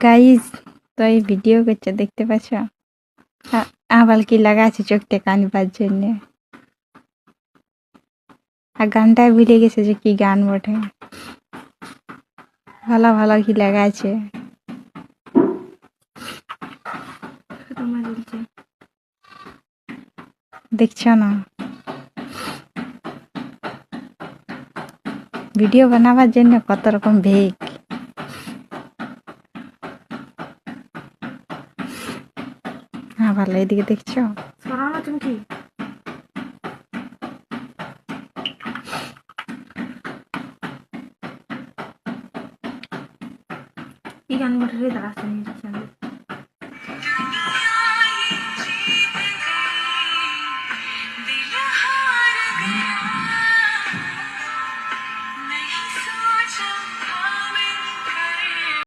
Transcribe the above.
Guys, তো এই video করছে দেখতে পাচ্ছ। আবার কি লাগা আছে চোখতে কানবার জন্য। আর গানটা ভুলে গেছে যে কি গান বটে। ভালো ভালো কি লাগা আছে দেখছ না। ভিডিও বানাবার জন্য কত রকম ভেক। হ্যাঁ ভালো, এদিকে দেখছো। তুমি কি গান বটে দাঁড়াচ্ছে